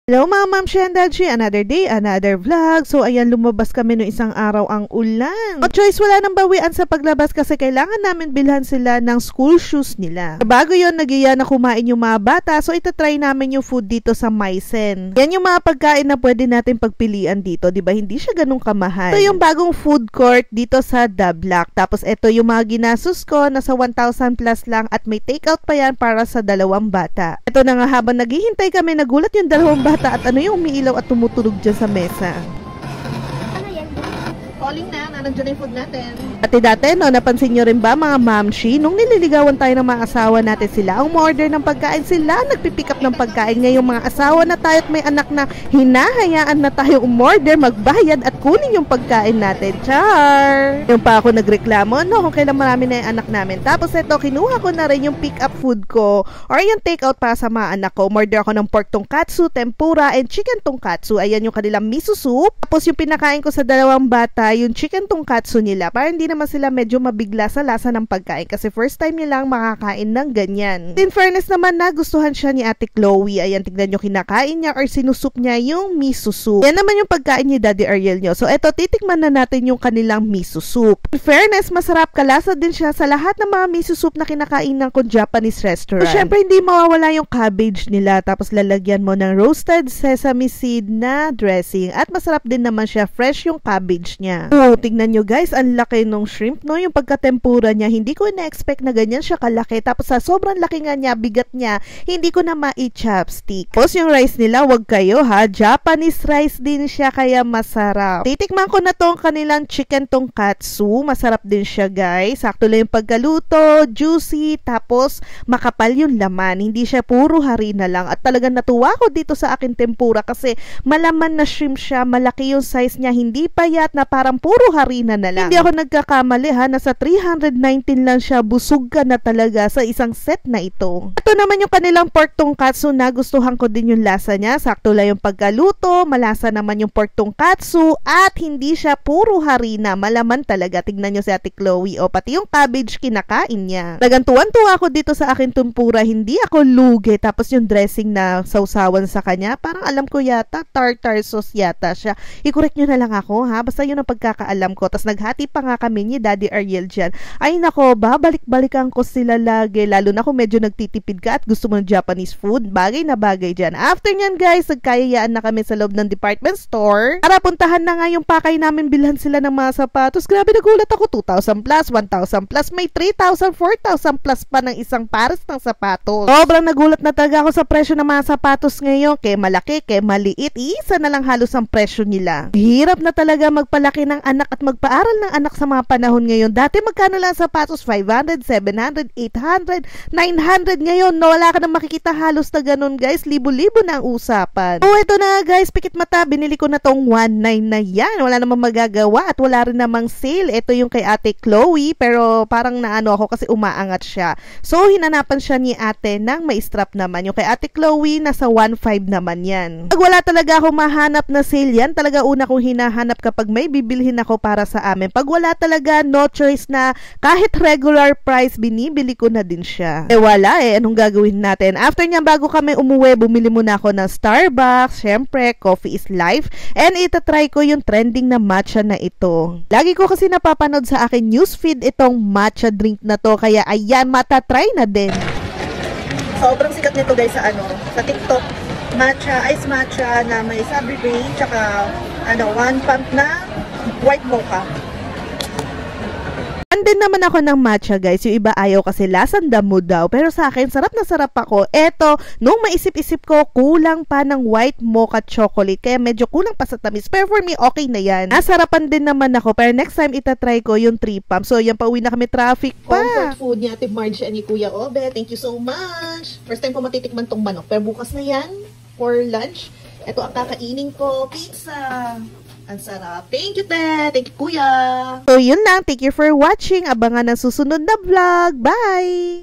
Hello mga Ma'am Shi and Dadji, another day, another vlog. So ayan, lumabas kami no isang araw ang ulan. No choice, wala nang bawian sa paglabas kasi kailangan namin bilhan sila ng school shoes nila. Bago yon, nagiya na kumain yung mga bata, so itatry namin yung food dito sa Maisen. Yan yung mga pagkain na pwede natin pagpilian dito, di ba? Hindi siya ganun kamahal. Ito yung bagong food court dito sa The Block. Tapos ito yung mga ginastos ko, nasa 1,000 plus lang at may takeout pa yan para sa dalawang bata. Ito na nga, habang naghihintay kami, nagulat yung dalawang bata at ano yung umiilaw at tumutulog dyan sa mesa. Ano yan? Calling na, nandiyan na yung food natin. Dati, no, napansin nyo rin ba mga mamshi, nung nililigawan tayo ng mga asawa natin, sila ang umorder ng pagkain, sila nagpipick up ng pagkain. Ngayong mga asawa na tayo at may anak na, hinahayaan na tayo umorder, magbayad at kunin yung pagkain natin. Char! Yung pa ako nagreklamo, no, kung kailan marami na yung anak namin. Tapos ito, kinuha ko na rin yung pick up food ko or yung take out para sa mga anak ko. Umorder ako ng pork tonkatsu, tempura, and chicken tonkatsu. Ayan yung kanilang miso soup. Tapos yung pinakain ko sa dalawang bata, yung chicken tonkatsu nila, para hindi naman sila medyo mabigla sa lasa ng pagkain kasi first time nilang makakain ng ganyan. In fairness naman, nagustuhan siya ni Ate Chloe. Ayan, tignan nyo, kinakain niya or sinusup niya yung miso soup. Yan naman yung pagkain ni Daddy Ariel nyo. So eto, titikman na natin yung kanilang miso soup. In fairness, masarap, kalasa din siya sa lahat ng mga miso soup na kinakain ng Japanese restaurant. So syempre, hindi mawawala yung cabbage nila, tapos lalagyan mo ng roasted sesame seed na dressing at masarap din naman siya, fresh yung cabbage niya. Oh, tignan nyo guys, ang laki nung shrimp, no? Yung pagkatempura niya, hindi ko na-expect na ganyan siya kalaki. Tapos sa sobrang laki nga niya, bigat niya, hindi ko na ma-chopstick. Tapos yung rice nila, wag kayo ha, Japanese rice din siya, kaya masarap. Titikman ko na tong kanilang chicken tonkatsu, masarap din siya guys. Sakto lang yung pagkaluto, juicy, tapos makapal yung laman. Hindi siya puro harina lang. At talagang natuwa ko dito sa akin tempura kasi malaman na shrimp siya, malaki yung size niya, hindi payat na parang puro harina na lang. Hindi ako nagkakamali ha, nasa 319 lang siya, busog ka na talaga sa isang set na ito. Ito naman yung kanilang pork tonkatsu, na gustuhan ko din yung lasa niya, sakto lang yung pagkaluto, malasa naman yung pork tonkatsu at hindi siya puro harina, malaman talaga. Tignan nyo si Ate Chloe, o pati yung cabbage kinakain niya. Nagantuan-tuwa ako dito sa akin tempura, hindi ako lugi. Tapos yung dressing na sausawan sa kanya, parang alam ko yata tartar sauce yata siya. I-correct nyo na lang ako ha, basta yun ang pagkakaalam ko. Tapos naghati pa nga kami ni Daddy Ariel dyan. Ay nako, babalik-balikan ko sila lagi, lalo na kung medyo nagtitipid ka at gusto mo ng Japanese food, bagay na bagay dyan. After nyan guys, nagkayayaan na kami sa loob ng department store para puntahan na nga yung pakay namin, bilhan sila ng mga sapatos. Grabe, nagulat ako, 2,000 plus, 1,000 plus, may 3,000, 4,000 plus pa ng isang pares ng sapatos. Sobrang nagulat na talaga ako sa presyo ng mga sapatos ngayon, kay malaki, kay maliit, isa na lang halos ang presyo nila. Hirap na talaga magpalaki ng anak at magpaaral ng anak sa mga panahon ngayon. Dati magkano lang sapatos? 500, 700, 800, 900. Ngayon, no, wala ka na makikita halos na ganun guys. Libo-libo na ang usapan. Oh, ito na guys, pikit mata, binili ko na tong 1.9 na yan. Wala namang magagawa at wala rin namang sale. Ito yung kay Ate Chloe, pero parang naano ako kasi umaangat siya. So, hinanapan siya ni ate ng may strap naman. Yung kay Ate Chloe, nasa 1.5 naman yan. Pag wala talaga ako mahanap na sale yan, talaga una kong hinahanap kapag may bibilhin ako para sa amin. Pag wala talaga, no choice na kahit regular price, binibili ko na din siya. Eh wala anong gagawin natin? After niya, bago kami umuwi, bumili muna ako ng Starbucks. Syempre, coffee is life. And itatry ko yung trending na matcha na ito. Lagi ko kasi napapanood sa akin newsfeed itong matcha drink na to, kaya ayan, matatry na din. Sobrang sikat nito guys sa TikTok. Matcha, ice matcha na may strawberry brain, tsaka 1 pump na white mocha. Din naman ako ng matcha guys, yung iba ayaw kasi lasang damo daw, pero sa akin sarap na sarap ako. Eto, nung maisip-isip ko, kulang pa ng white mocha chocolate, kaya medyo kulang pa sa tamis, pero for me okay na yan. Nasarapan din naman ako, pero next time itatry ko yung 3 pump. So yan, pauwi na kami, traffic pa. Comfort food ni Ate Marge and ni Kuya Obe, thank you so much. First time ko matitikman tong manok, pero bukas na yan for lunch. Ito ang kakainin ko, pizza. Ang sarap. Thank you, Te. Thank you, Kuya. So, yun lang. Thank you for watching. Abangan ang susunod na vlog. Bye!